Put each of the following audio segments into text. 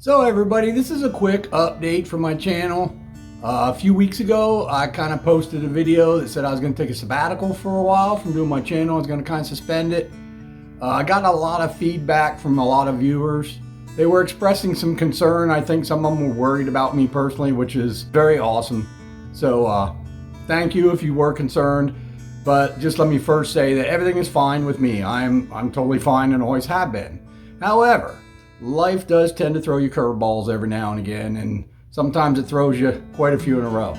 So everybody, this is a quick update from my channel. A few weeks ago, I kind of posted a video that said I was going to take a sabbatical for a while from doing my channel. I was going to kind of suspend it. I got a lot of feedback from a lot of viewers. They were expressing some concern. I think some of them were worried about me personally, which is very awesome. So thank you if you were concerned. But just let me first say that everything is fine with me. I'm totally fine and always have been. However, life does tend to throw you curveballs every now and again, and sometimes it throws you quite a few in a row.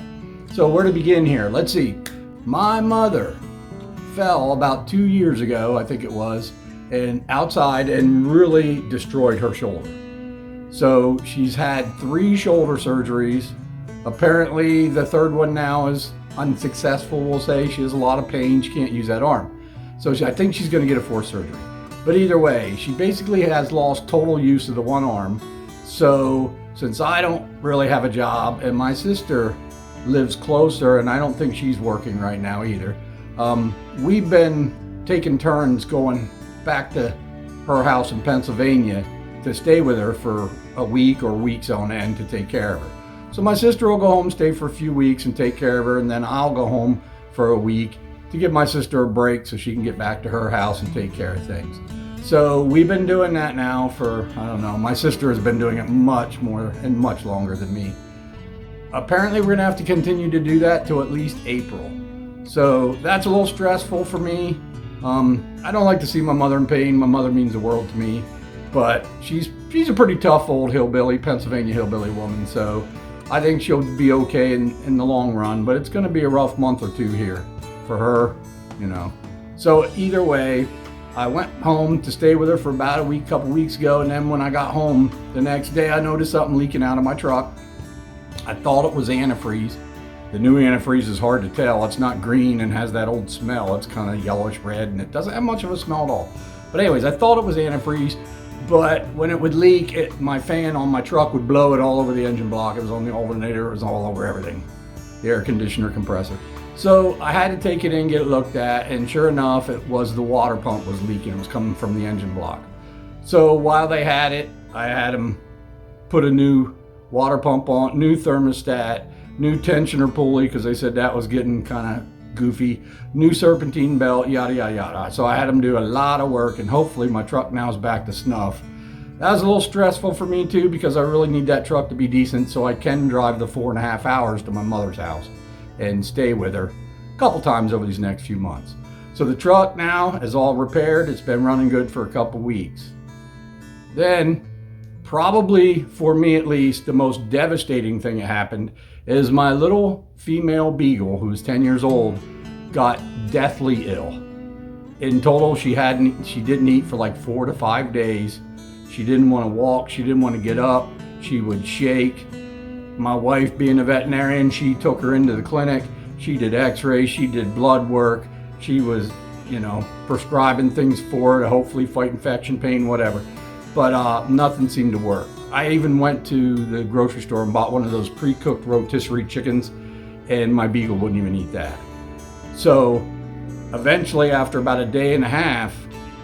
So where to begin here? Let's see. My mother fell about 2 years ago, I think it was, and outside and really destroyed her shoulder. So she's had 3 shoulder surgeries. Apparently the third one now is unsuccessful, we'll say. She has a lot of pain. She can't use that arm. So I think she's going to get a 4th surgery. But either way, she basically has lost total use of the one arm. So since I don't really have a job and my sister lives closer and I don't think she's working right now either, we've been taking turns going back to her house in Pennsylvania to stay with her for a week or weeks on end to take care of her. So my sister will go home, stay for a few weeks and take care of her, and then I'll go home for a week to give my sister a break so she can get back to her house and take care of things. So we've been doing that now for, I don't know, my sister has been doing it much more and much longer than me. Apparently we're gonna have to continue to do that till at least April. So that's a little stressful for me. I don't like to see my mother in pain. My mother means the world to me, but she's a pretty tough old hillbilly, Pennsylvania hillbilly woman. So I think she'll be okay in the long run, but it's gonna be a rough month or 2 here for her, you know. So either way, I went home to stay with her for about a week, couple weeks ago, and then when I got home the next day, I noticed something leaking out of my truck. I thought it was antifreeze. The new antifreeze is hard to tell. It's not green and has that old smell. It's kind of yellowish red, and it doesn't have much of a smell at all. But anyways, I thought it was antifreeze, but when it would leak, my fan on my truck would blow it all over the engine block. It was on the alternator, it was all over everything. The air conditioner, compressor. So I had to take it in, get it looked at, and sure enough, it was the water pump was leaking. It was coming from the engine block. So while they had it, I had them put a new water pump on, new thermostat, new tensioner pulley, because they said that was getting kind of goofy, new serpentine belt, yada, yada, yada. So I had them do a lot of work, and hopefully my truck now is back to snuff. That was a little stressful for me too, because I really need that truck to be decent so I can drive the 4.5 hours to my mother's house and stay with her a couple times over these next few months. So the truck now is all repaired. It's been running good for a couple weeks. Then, probably for me at least, the most devastating thing that happened is my little female beagle, who's 10 years old, got deathly ill. In total, she didn't eat for like 4 to 5 days. She didn't want to walk. She didn't want to get up. She would shake. My wife, being a veterinarian, she took her into the clinic. She did x-rays, she did blood work. She was, prescribing things for her to hopefully fight infection, pain, whatever. But nothing seemed to work. I even went to the grocery store and bought one of those pre-cooked rotisserie chickens, and my beagle wouldn't even eat that. So eventually, after about a day and a half,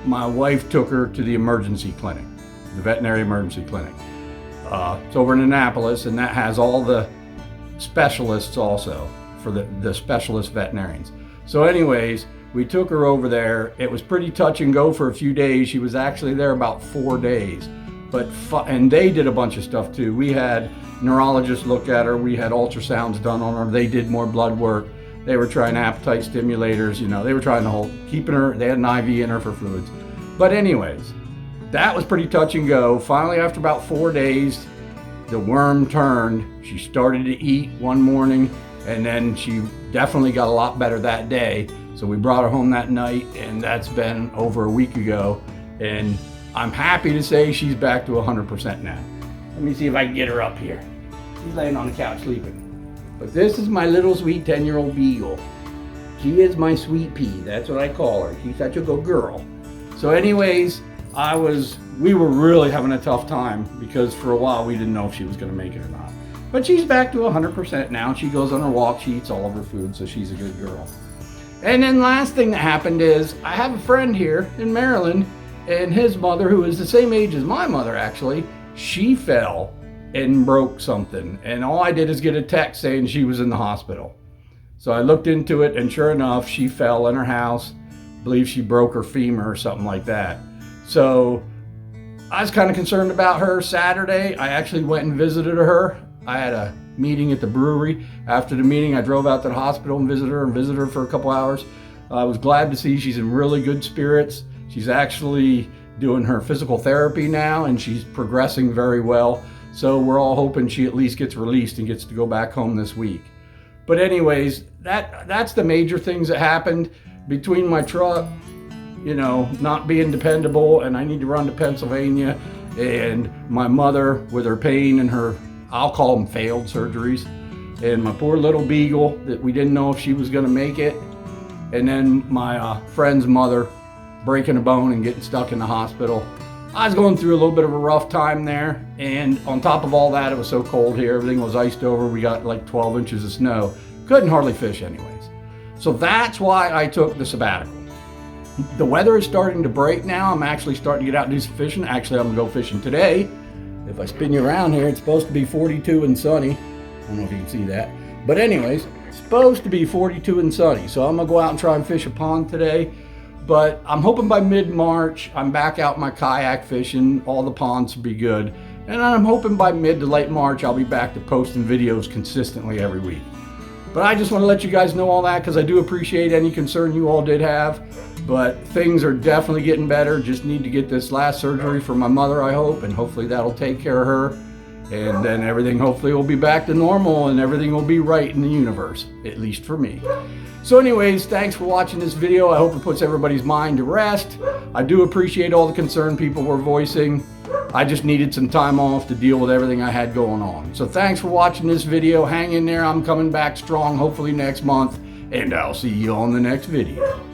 my wife took her to the emergency clinic, the veterinary emergency clinic. It's over in Annapolis, and that has all the specialists also for the specialist veterinarians. So anyways, we took her over there. It was pretty touch and go for a few days. She was actually there about 4 days, and they did a bunch of stuff too. We had neurologists look at her. We had ultrasounds done on her. They did more blood work. They were trying appetite stimulators. They were trying to keeping her. They had an IV in her for fluids. But anyways, that was pretty touch and go. Finally, after about 4 days, the worm turned. She started to eat one morning, and then she definitely got a lot better that day. So we brought her home that night, and that's been over a week ago. And I'm happy to say she's back to 100% now. Let me see if I can get her up here. She's laying on the couch sleeping. But this is my little sweet 10-year-old beagle. She is my sweet pea. That's what I call her. She's such a good girl. So anyways, we were really having a tough time because for a while we didn't know if she was going to make it or not. But she's back to 100% now. She goes on her walk, she eats all of her food, so she's a good girl. And then last thing that happened is I have a friend here in Maryland, and his mother, who is the same age as my mother actually, she fell and broke something. And all I did is get a text saying she was in the hospital. So I looked into it, and sure enough, she fell in her house. I believe she broke her femur or something like that. So I was kind of concerned about her Saturday. I actually went and visited her. I had a meeting at the brewery. After the meeting, I drove out to the hospital and visited her for a couple hours. I was glad to see she's in really good spirits. She's actually doing her physical therapy now, and she's progressing very well. So we're all hoping she at least gets released and gets to go back home this week. But anyways, that's the major things that happened. Between my truck, you know, not being dependable, and I need to run to Pennsylvania, and my mother with her pain and her, I'll call them failed surgeries, and my poor little beagle that we didn't know if she was gonna make it, and then my friend's mother breaking a bone and getting stuck in the hospital. I was going through a little bit of a rough time there, and on top of all that, it was so cold here. Everything was iced over. We got like 12 inches of snow. Couldn't hardly fish anyways. So that's why I took the sabbatical. The weather is starting to break now. I'm actually starting to get out and do some fishing. Actually, I'm gonna go fishing today. If I spin you around here, it's supposed to be 42 and sunny. I don't know if you can see that. But anyways, it's supposed to be 42 and sunny. So I'm gonna go out and try and fish a pond today. But I'm hoping by mid-March, I'm back out my kayak fishing. All the ponds will be good. And I'm hoping by mid to late March, I'll be back to posting videos consistently every week. But I just want to let you guys know all that because I do appreciate any concern you all did have. But things are definitely getting better. Just need to get this last surgery for my mother, I hope. And hopefully that'll take care of her. And then everything hopefully will be back to normal and everything will be right in the universe, at least for me. So anyways, thanks for watching this video. I hope it puts everybody's mind to rest. I do appreciate all the concern people were voicing. I just needed some time off to deal with everything I had going on. So thanks for watching this video. Hang in there. I'm coming back strong hopefully next month, and I'll see you on the next video.